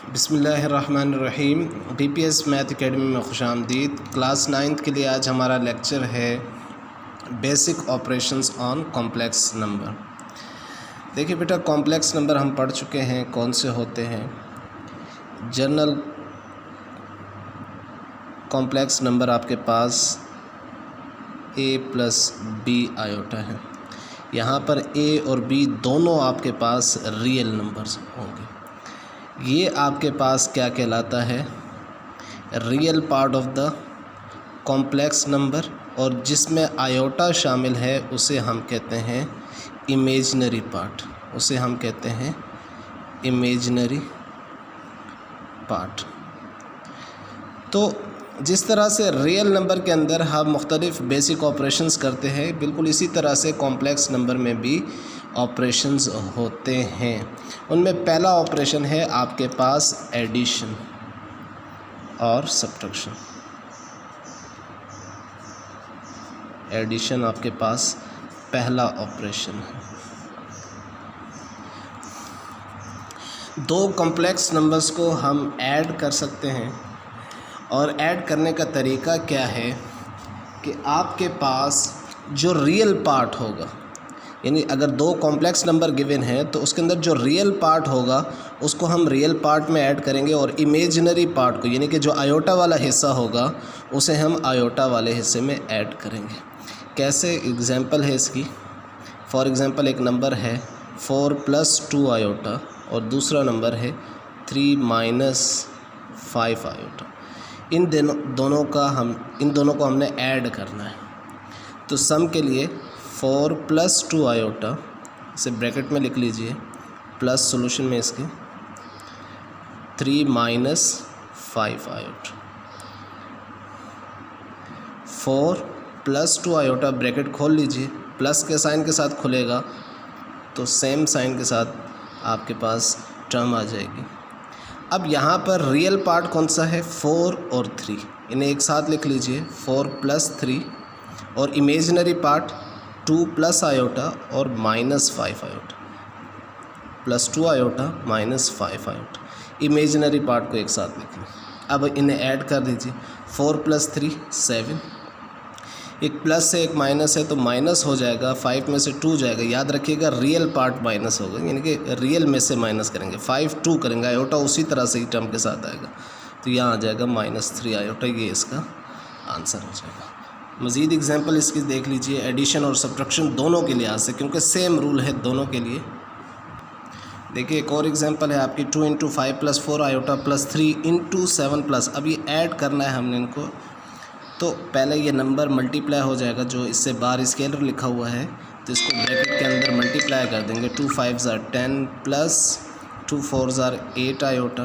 बिस्मिल्लाहिर्रहमानिर्रहीम। DPS math academy में खुशामदीद। Class 9th के लिए आज हमारा लेक्चर है basic operations on complex number. देखिए बेटा, कॉम्प्लेक्स नंबर हम पढ़ चुके हैं कौन से होते हैं। जनरल कॉम्प्लेक्स नंबर आपके पास a + b आयोटा है। यहाँ पर a और b दोनों आपके पास रियल नंबर्स होंगे। ये आपके पास क्या कहलाता है? Real part of the complex number, और जिसमें आयोटा शामिल है उसे हम कहते हैं इमेजिनरी पार्ट। उसे हम कहते हैं इमेजिनरी पार्ट। तो जिस तरह से रियल नंबर के अंदर हम मुख्तलिफ़ बेसिक ऑपरेशंस करते हैं, बिल्कुल इसी तरह से कॉम्प्लेक्स नंबर में भी ऑपरेशंस होते हैं। उनमें पहला ऑपरेशन है आपके पास एडिशन और सब्ट्रैक्शन। एडिशन आपके पास पहला ऑपरेशन है। दो कॉम्प्लेक्स नंबर्स को हम ऐड कर सकते हैं, और ऐड करने का तरीका क्या है कि आपके पास जो रियल पार्ट होगा, यानी अगर दो कॉम्प्लेक्स नंबर गिवन है तो उसके अंदर जो रियल पार्ट होगा उसको हम रियल पार्ट में ऐड करेंगे, और इमेजिनरी पार्ट को, यानी कि जो आयोटा वाला हिस्सा होगा उसे हम आयोटा वाले हिस्से में ऐड करेंगे। कैसे? एग्जांपल है इसकी। फॉर एग्जांपल एक नंबर है 4 + 2 आयोटा, और दूसरा नंबर है 3 - 5 आयोटा। इन दोनों को हमने ऐड करना है। तो सम के लिए 4 + 2 आयोटा, इसे ब्रैकेट में लिख लीजिए, प्लस सॉल्यूशन में इसके 3 - 5 आयोटा। 4 + 2 आयोटा ब्रैकेट खोल लीजिए, प्लस के साइन के साथ खुलेगा तो सेम साइन के साथ आपके पास टर्म आ जाएगी। अब यहाँ पर रियल पार्ट कौन सा है? 4 और 3, इन्हें एक साथ लिख लीजिए, 4 + 3, और इमेजिनरी पार्ट 2 + आयोटा और -5 iota, +2 iota -5 iota. Imaginary part को एक साथ लिख लें। अब इन्हें ऐड कर दीजिए, 4 + 3 7, एक प्लस है एक माइनस है तो माइनस हो जाएगा, 5 में से 2 जाएगा। याद रखिएगा रियल पार्ट माइनस होगा, यानी कि रियल में से माइनस करेंगे, 5 2 करेंगे, आयोटा उसी तरह से ही टर्म के साथ आएगा, तो यहाँ आ जाएगा -3 आयोटा। ये इसका आंसर हो जाएगा। मज़ीद एग्जांपल इसकी देख लीजिए, एडिशन और सब्ट्रैक्शन दोनों के लिहाज से, क्योंकि सेम रूल है दोनों के लिए। देखिए एक और एग्जांपल है आपकी 2 × 5 + 4 आयोटा + 3 × 7+। अब ये ऐड करना है हमने इनको, तो पहले ये नंबर मल्टीप्लाई हो जाएगा, जो इससे बाहर स्केलर लिखा हुआ है तो इसको ब्रैकेट के अंदर मल्टीप्लाई कर देंगे। 2 5 = 10 + 2 4 = 8 आयोटा,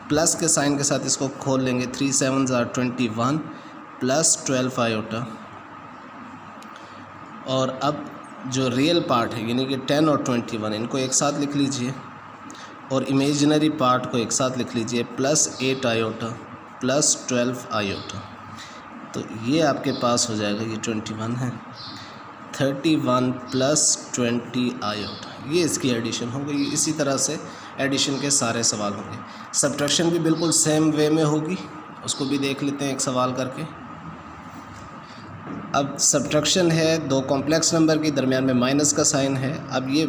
प्लस के साइन के साथ इसको खोल लेंगे, 3 7 = 21 + 12 आयोटा। और अब जो रियल पार्ट है यानी कि 10 और 21, इनको एक साथ लिख लीजिए, और इमेजिनरी पार्ट को एक साथ लिख लीजिए, +8 आयोटा +12 आयोटा। तो ये आपके पास हो जाएगा, ये 21 है, 31 + 20 आयोटा। ये इसकी एडिशन हो गई। इसी तरह से एडिशन के सारे सवाल होंगे। सब्ट्रैक्शन भी बिल्कुल सेम वे में होगी, उसको भी देख लेते हैं एक सवाल करके। अब सब्ट्रैक्शन है, दो कॉम्प्लेक्स नंबर के दरमियान में माइनस का साइन है। अब ये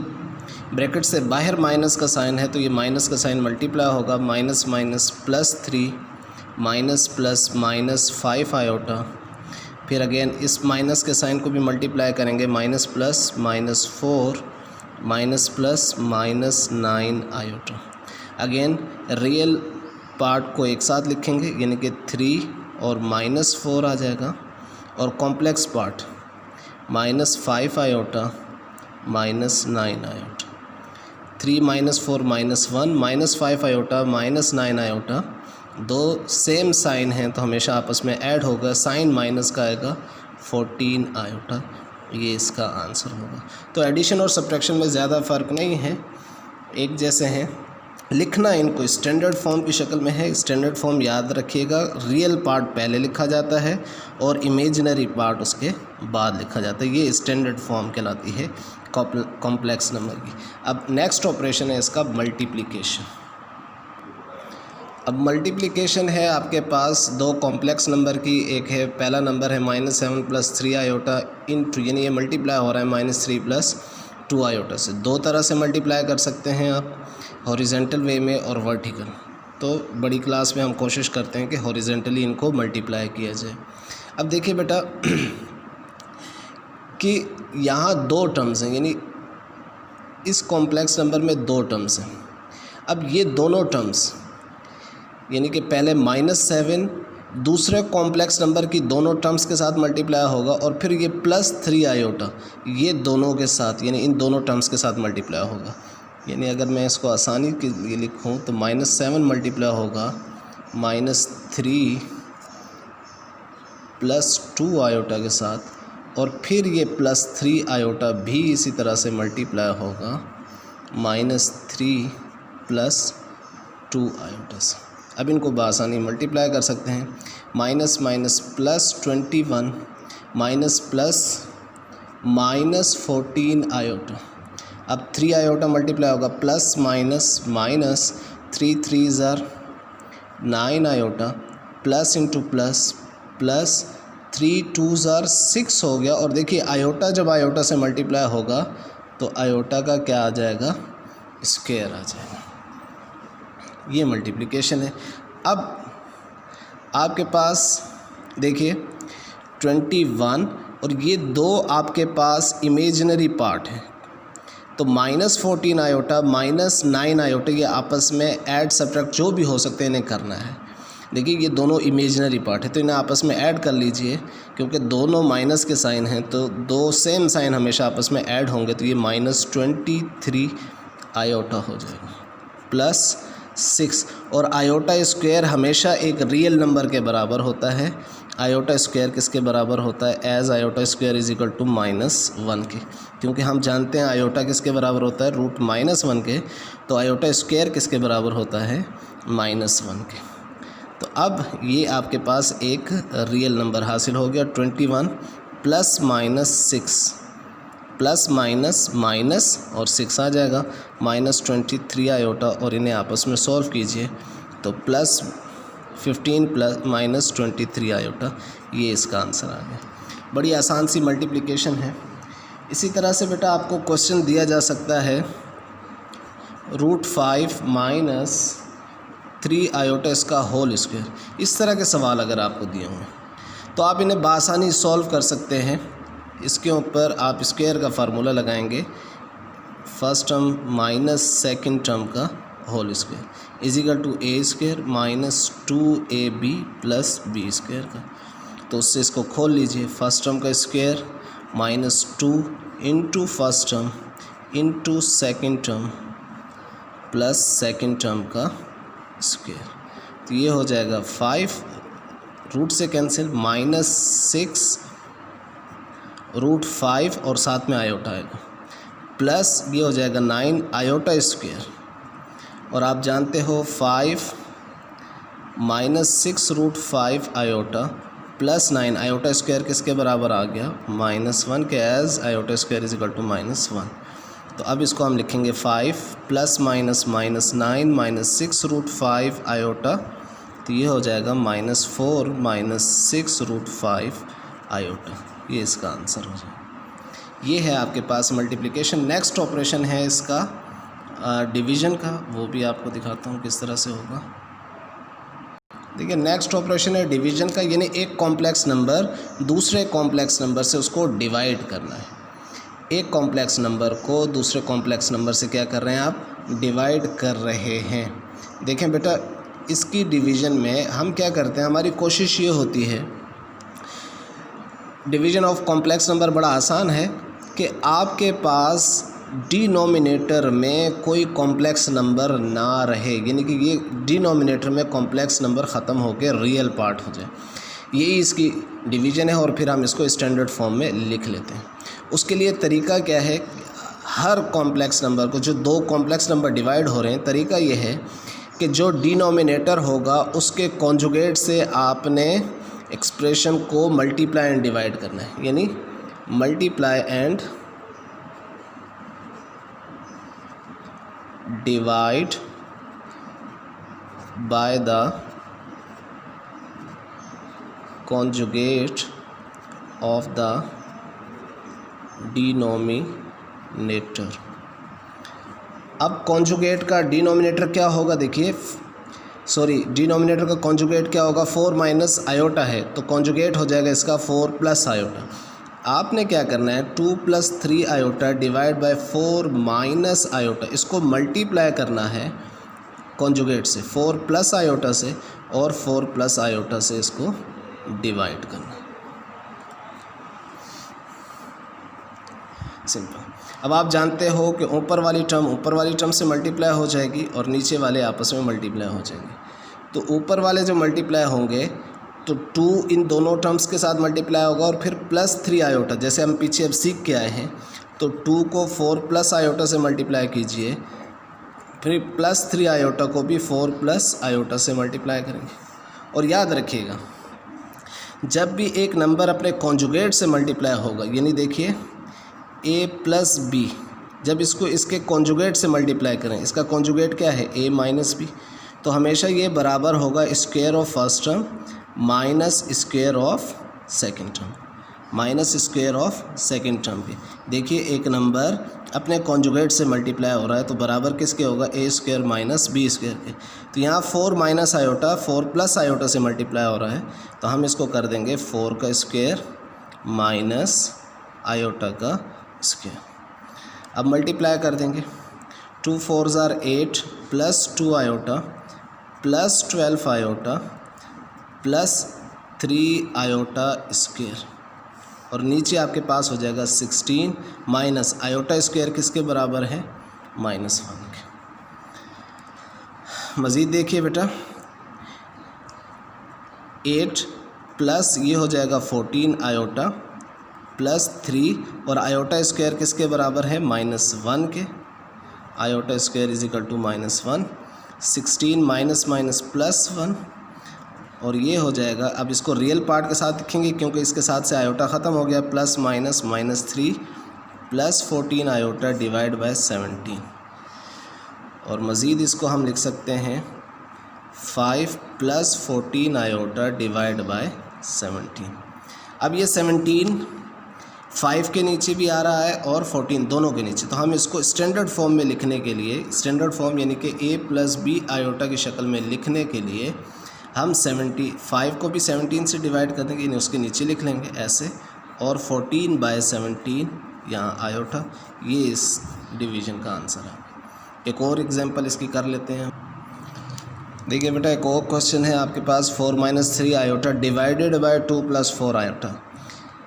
ब्रैकेट से बाहर माइनस का साइन है, तो ये माइनस का साइन मल्टीप्लाई होगा, -+3 -+- आयोटा। फिर अगेन इस माइनस के साइन को भी मल्टीप्लाई करेंगे, -+-4 -+-9 आयोटा। अगेन रियल पार्ट को एक साथ लिखेंगे, यानी कि 3 और -4 आ जाएगा, और complex part -5 iota -9 iota. 3 -4 -1 -5 iota -9 iota, दो सेम साइन हैं तो हमेशा आपस में ऐड होगा, साइन माइनस का आएगा 14 आयोटा। ये इसका आंसर होगा। तो एडिशन और सब्ट्रैक्शन में ज़्यादा फ़र्क नहीं है, एक जैसे हैं। लिखना इनको स्टैंडर्ड फॉर्म की शक्ल में है। स्टैंडर्ड फॉर्म याद रखिएगा, रियल पार्ट पहले लिखा जाता है और इमेजिनरी पार्ट उसके बाद लिखा जाता है। ये स्टैंडर्ड फॉर्म कहलाती है कॉम्प्लेक्स नंबर की। अब नेक्स्ट ऑपरेशन है इसका मल्टीप्लिकेशन। अब मल्टीप्लिकेशन है आपके पास दो कॉम्प्लेक्स नंबर की, एक है पहला नंबर है -7 + 3 आयोटा इंटू, यानी ये मल्टीप्लाई हो रहा है -3 + 2 आयोटा से। दो तरह से मल्टीप्लाई कर सकते हैं आप, हॉरिजेंटल वे में और वर्टिकल। तो बड़ी क्लास में हम कोशिश करते हैं कि हॉरिजेंटली इनको मल्टीप्लाई किया जाए। अब देखिए बेटा कि यहाँ दो टर्म्स हैं, यानी इस कॉम्प्लेक्स नंबर में दो टर्म्स हैं। अब ये दोनों टर्म्स यानी कि पहले -7 दूसरे कॉम्प्लेक्स नंबर की दोनों टर्म्स के साथ मल्टीप्लाई होगा और फिर ये +3 आयोटा ये दोनों के साथ, यानी इन दोनों टर्म्स के साथ मल्टीप्लाई होगा। यानी अगर मैं इसको आसानी के लिए लिखूं तो -7 मल्टीप्लाई होगा -3 + 2 आयोटा के साथ, और फिर ये +3 आयोटा भी इसी तरह से मल्टीप्लाई होगा -3 + 2 आयोटा से। अब इनको बआसानी मल्टीप्लाई कर सकते हैं। Minus minus +21 minus plus -14 iota. अब 3 आयोटा मल्टीप्लाई होगा प्लस माइनस 3 3 ज़र 9 आयोटा, प्लस इंटू प्लस 3 2 ज़र 6 हो गया। और देखिए आयोटा जब आयोटा से मल्टीप्लाई होगा तो आयोटा का क्या आ जाएगा, स्क्वायर आ जाएगा। ये मल्टीप्लिकेशन है। अब आपके पास देखिए 21 और ये दो आपके पास इमेजिनरी पार्ट है, तो -14 आयोटा -9 आयोटा ये आपस में ऐड सब्ट्रैक्ट जो भी हो सकते हैं इन्हें करना है। देखिए ये दोनों इमेजिनरी पार्ट है तो इन्हें आपस में ऐड कर लीजिए, क्योंकि दोनों माइनस के साइन हैं तो दो सेम साइन हमेशा आपस में ऐड होंगे। तो ये -23 आयोटा हो जाएगा प्लस 6, और आयोटा स्क्वायर हमेशा एक रियल नंबर के बराबर होता है। आयोटा स्क्वायर किसके बराबर होता है, as iota square is equal to -1 के, क्योंकि हम जानते हैं आयोटा किसके बराबर होता है, √-1 के। तो आयोटा स्क्वायर किसके बराबर होता है, -1 के। तो अब ये आपके पास एक रियल नंबर हासिल हो गया 21 प्लस -6 प्लस माइनस और 6 आ जाएगा -23 आयोटा, और इन्हें आपस में सॉल्व कीजिए तो +15 प्लस -23 आयोटा, ये इसका आंसर आ गया। बड़ी आसान सी मल्टीप्लिकेशन है। इसी तरह से बेटा आपको क्वेश्चन दिया जा सकता है √5 - 3 आयोटा इसका होल स्क्वायर। इस तरह के सवाल अगर आपको दिए हों तो आप इन्हें बआसानी सॉल्व कर सकते हैं। इसके ऊपर आप स्क्वायर का फार्मूला लगाएंगे, first term minus second term का whole square is equal to a² - 2ab + b² का। तो उससे इसको खोल लीजिए, फर्स्ट टर्म का square -2 into first term into second term plus second term का स्क्वायर। तो ये हो जाएगा 5, रूट से कैंसिल, -6 √5 और साथ में आयोटा आएगा, प्लस ये हो जाएगा 9 आयोटा स्क्वायर, और आप जानते हो 5 -6 √5 आयोटा प्लस 9 आयोटा स्क्वायर किसके बराबर आ गया, -1 के, as iota square is equal to -1। तो अब इसको हम लिखेंगे 5 + -9 -6 √5 आयोटा, तो ये हो जाएगा -4 -6 √5 आयोटा। ये इसका आंसर हो जाएगा। ये है आपके पास मल्टीप्लिकेशन। नेक्स्ट ऑपरेशन है इसका डिवीज़न का, वो भी आपको दिखाता हूँ किस तरह से होगा। देखिए नेक्स्ट ऑपरेशन है डिवीज़न का, यानी एक कॉम्प्लेक्स नंबर दूसरे कॉम्प्लेक्स नंबर से उसको डिवाइड करना है। एक कॉम्प्लेक्स नंबर को दूसरे कॉम्प्लेक्स नंबर से क्या कर रहे हैं आप, डिवाइड कर रहे हैं। देखें बेटा इसकी डिवीज़न में हम क्या करते हैं, हमारी कोशिश ये होती है, डिवीज़न ऑफ कॉम्प्लेक्स नंबर बड़ा आसान है कि आपके पास डिनोमिनेटर में कोई कॉम्प्लेक्स नंबर ना रहे, यानी कि ये डिनोमिनेटर में कॉम्प्लेक्स नंबर ख़त्म होकर रियल पार्ट हो जाए। यही इसकी डिवीज़न है, और फिर हम इसको स्टैंडर्ड फॉर्म में लिख लेते हैं। उसके लिए तरीका क्या है, हर कॉम्प्लेक्स नंबर को, जो दो कॉम्प्लेक्स नंबर डिवाइड हो रहे हैं, तरीका ये है कि जो डिनोमिनेटर होगा उसके कॉन्जुगेट से आपने एक्सप्रेशन को मल्टीप्लाई एंड डिवाइड करना है, यानी multiply and divide by the conjugate of the denominator. अब कॉन्जुगेट का डिनोमिनेटर क्या होगा, देखिए डिनोमिनेटर का कॉन्जुगेट क्या होगा, 4 माइनस आयोटा है तो कॉन्जुगेट हो जाएगा इसका 4 प्लस आयोटा। आपने क्या करना है 2 plus 3 iota divide by 4 minus iota, इसको मल्टीप्लाई करना है कॉन्जुगेट से 4 प्लस आयोटा से और 4 प्लस आयोटा से इसको डिवाइड करना है। सिंपल। अब आप जानते हो कि ऊपर वाली टर्म से मल्टीप्लाई हो जाएगी और नीचे वाले आपस में मल्टीप्लाई हो जाएंगे। तो ऊपर वाले जो मल्टीप्लाई होंगे तो 2 इन दोनों टर्म्स के साथ मल्टीप्लाई होगा और फिर प्लस 3 आयोटा, जैसे हम पीछे अब सीख के आए हैं तो 2 को 4 प्लस आयोटा से मल्टीप्लाई कीजिए, फिर प्लस 3 आयोटा को भी 4 प्लस आयोटा से मल्टीप्लाई करेंगे। और याद रखिएगा जब भी एक नंबर अपने कॉन्जुगेट से मल्टीप्लाई होगा, यानी देखिए a प्लस बी, जब इसको इसके कॉन्जुगेट से मल्टीप्लाई करें, इसका कॉन्जुगेट क्या है a माइनस बी, तो हमेशा ये बराबर होगा square of first term minus square of second term, minus square of second term पे। देखिए एक नंबर अपने कॉन्जुगेट से मल्टीप्लाई हो रहा है तो बराबर किसके होगा, a square minus B square के। तो यहाँ 4 माइनस आयोटा 4 प्लस आयोटा से मल्टीप्लाई हो रहा है तो हम इसको कर देंगे 4 का स्क्वायर माइनस आयोटा का स्क्वायर। अब मल्टीप्लाई कर देंगे 2 4s are 8 plus 2 iota plus 12 iota plus 3 iota square और नीचे आपके पास हो जाएगा 16 माइनस आयोटा स्क्वायर किसके बराबर है, -1 के। मज़ीद देखिए बेटा 8 प्लस ये हो जाएगा 14 आयोटा प्लस 3 और आयोटा स्क्वायर किसके बराबर है, -1 के। Iota square is equal to -1, 16 minus minus plus 1 और ये हो जाएगा। अब इसको रियल पार्ट के साथ लिखेंगे क्योंकि इसके साथ से आयोटा ख़त्म हो गया, plus minus -3 plus 14 iota divide by 17 और मज़ीद इसको हम लिख सकते हैं 5 प्लस 14 आयोटा डिवाइड बाय 17। अब ये 17 5 के नीचे भी आ रहा है और 14 दोनों के नीचे, तो हम इसको स्टैंडर्ड फॉर्म में लिखने के लिए, स्टैंडर्ड फॉर्म यानी कि a प्लस बी आयोटा की शक्ल में लिखने के लिए हम 75 को भी 17 से डिवाइड कर देंगे, यानी उसके नीचे लिख लेंगे ऐसे, और 14 बाय 17 यहाँ आयोटा, ये इस डिवीज़न का आंसर है। एक और एग्जांपल इसकी कर लेते हैं। देखिए बेटा एक और क्वेश्चन है आपके पास 4 minus 3 iota divided by 2 plus 4 iota.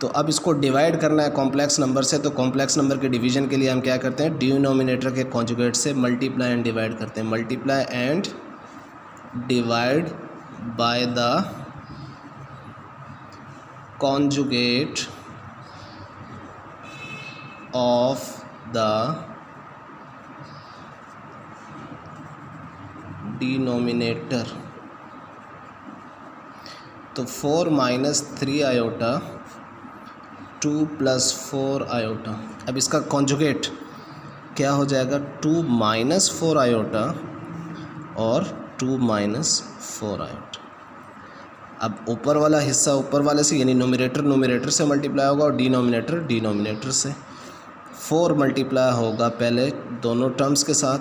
तो अब इसको डिवाइड करना है कॉम्प्लेक्स नंबर से, तो कॉम्प्लेक्स नंबर के डिवीज़न के लिए हम क्या करते हैं, डिनोमिनेटर के कॉन्जुगेट से मल्टीप्लाई एंड डिवाइड करते हैं। Multiply and divide by the conjugate of the denominator. तो 4 माइनस 3 आयोटा 2 प्लस 4 आयोटा। अब इसका कॉन्जुगेट क्या हो जाएगा, 2 माइनस 4 आयोटा और 2 माइनस 4 आयोटा। अब ऊपर वाला हिस्सा ऊपर वाले से यानी न्यूमरेटर से मल्टीप्लाई होगा और डिनोमिनेटर से। 4 मल्टीप्लाई होगा पहले दोनों टर्म्स के साथ,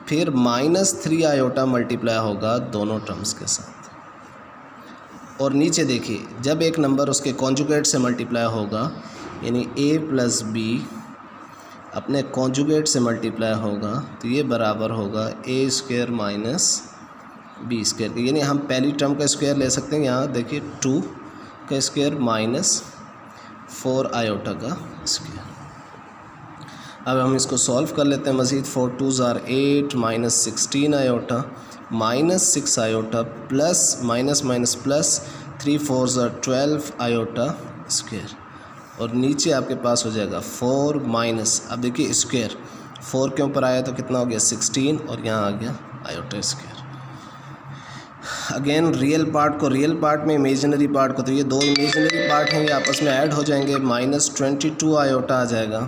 फिर -3 आयोटा मल्टीप्लाई होगा दोनों टर्म्स के साथ। और नीचे देखिए जब एक नंबर उसके कॉन्जुगेट से मल्टीप्लाई होगा यानी a प्लस बी अपने कॉन्जुगेट से मल्टीप्लाई होगा तो ये बराबर होगा a square minus B square, यानी हम पहली टर्म का स्क्वायर ले सकते हैं। यहाँ देखिए 2 का स्क्वायर माइनस 4 आयोटा का स्क्वायर। अब हम इसको सॉल्व कर लेते हैं मज़ीद। 4 2s are 8 minus 16 iota minus 6 iota plus minus minus plus 3 4s are 12 iota square और नीचे आपके पास हो जाएगा 4 माइनस, अब देखिए स्क्वायर 4 के ऊपर आया तो कितना हो गया 16 और यहाँ आ गया iota square. Again real part को रियल पार्ट में, इमेजिनरी पार्ट को, तो ये दो इमेजिनरी पार्ट हैं ये आपस में ऐड हो जाएंगे, -22 आयोटा आ जाएगा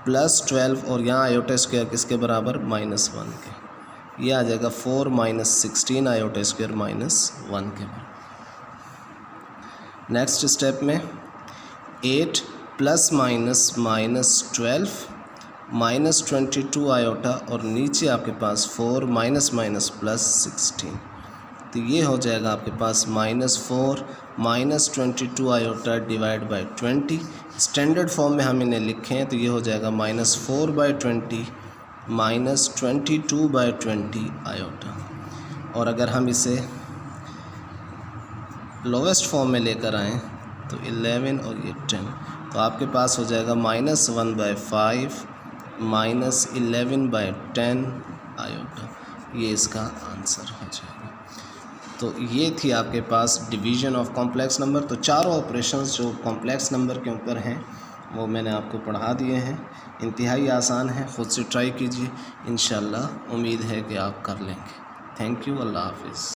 प्लस 12 और यहाँ आयोटा स्क्वायर किसके बराबर, -1 के। ये आ जाएगा 4 माइनस 16 आयोटा स्क्वायर माइनस 1 के बराबर। नेक्स्ट स्टेप में 8 plus minus minus 12 minus 22 iota और नीचे आपके पास 4 माइनस माइनस प्लस 16, तो ये हो जाएगा आपके पास -4 minus 22 iota divide by 20। Standard form में हम इन्हें लिखें तो ये हो जाएगा -4/20 माइनस 22/20 आयोटा। और अगर हम इसे लोवेस्ट फॉर्म में लेकर आएँ तो 11 और ये 10, तो आपके पास हो जाएगा -1/5 माइनस 11/10 आयोटा। ये इसका आंसर हो जाएगा। तो ये थी आपके पास डिवीज़न ऑफ कॉम्प्लेक्स नंबर। तो चारों ऑपरेशंस जो कॉम्प्लेक्स नंबर के ऊपर हैं वो मैंने आपको पढ़ा दिए हैं। इंतहाई आसान है, ख़ुद से ट्राई कीजिए, इंशाल्लाह उम्मीद है कि आप कर लेंगे। थैंक यू, अल्लाह हाफ़िज़।